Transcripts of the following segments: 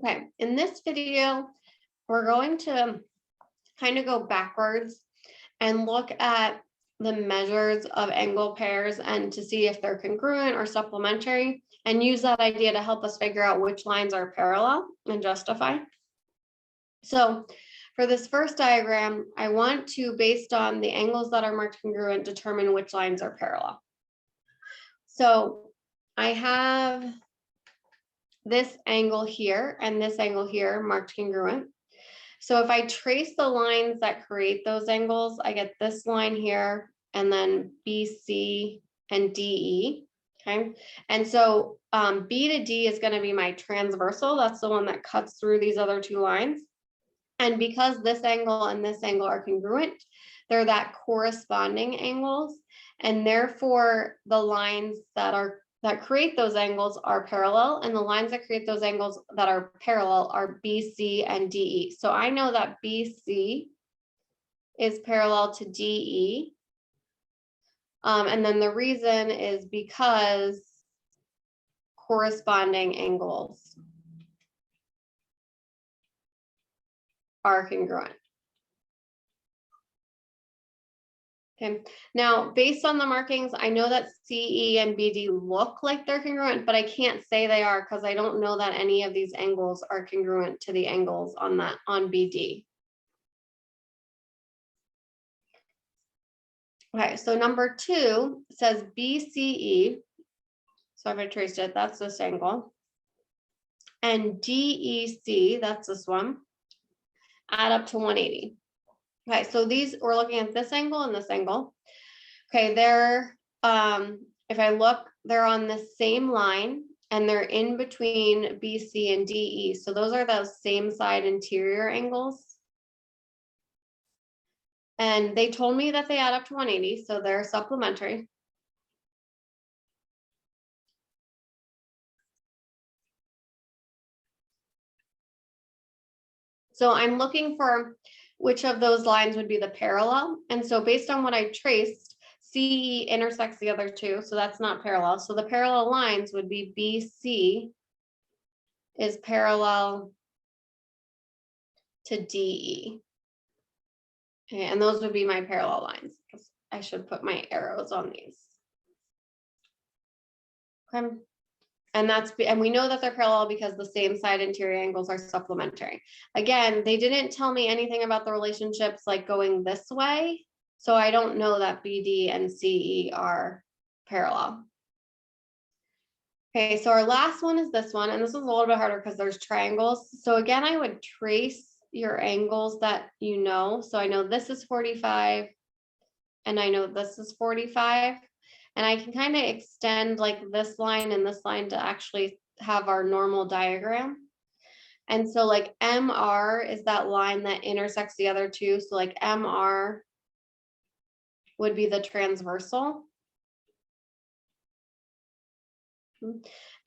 Okay, in this video, we're going to kind of go backwards and look at the measures of angle pairs and to see if they're congruent or supplementary, and use that idea to help us figure out which lines are parallel and justify. So for this first diagram, I want to, based on the angles that are marked congruent, determine which lines are parallel. So I have this angle here and this angle here marked congruent. So if I trace the lines that create those angles, I get this line here and then BC and DE. Okay. And so B to D is going to be my transversal. That's the one that cuts through these other two lines. And because this angle and this angle are congruent, they're that corresponding angles. And therefore the lines that create those angles are parallel, and the lines that create those angles that are parallel are BC and DE. So I know that BC is parallel to DE. And then the reason is because corresponding angles are congruent. Okay, now based on the markings, I know that CE and BD look like they're congruent, but I can't say they are because I don't know that any of these angles are congruent to the angles on BD. Okay, so number 2 says BCE. So if I traced it, that's this angle. And DEC, that's this one, add up to 180. Okay, so these, we're looking at this angle and this angle. Okay, they're, if I look, they're on the same line and they're in between BC and DE. So those are those same side interior angles. And they told me that they add up to 180, so they're supplementary. So I'm looking for which of those lines would be the parallel. And so based on what I traced, CE intersects the other two, so that's not parallel. So the parallel lines would be BC is parallel to DE. Okay, and those would be my parallel lines. I should put my arrows on these. Okay. And we know that they're parallel because the same side interior angles are supplementary. Again, they didn't tell me anything about the relationships like going this way. So I don't know that BD and CE are parallel. Okay, so our last one is this one, and this is a little bit harder because there's triangles. So again, I would trace your angles that you know. So I know this is 45, and I know this is 45. And I can kind of extend like this line and this line to actually have our normal diagram. And so like MR is that line that intersects the other two. So like MR would be the transversal.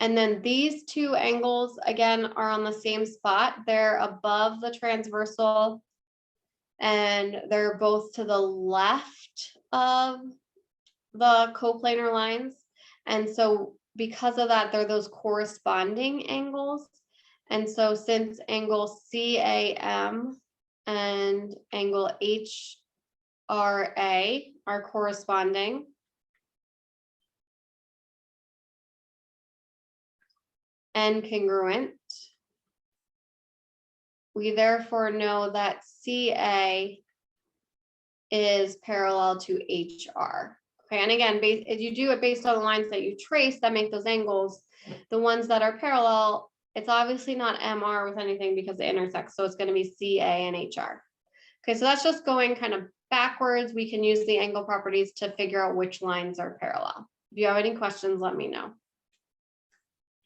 And then these two angles, again, are on the same spot. They're above the transversal and they're both to the left of the coplanar lines. And so because of that, they're those corresponding angles. And so since angle CAM and angle HRA are corresponding, and congruent, we therefore know that CA is parallel to HR. Okay, and again, if you do it based on the lines that you trace that make those angles, the ones that are parallel, it's obviously not MR with anything because it intersects. So it's going to be CA and HR. Okay, so that's just going kind of backwards. We can use the angle properties to figure out which lines are parallel. If you have any questions, let me know.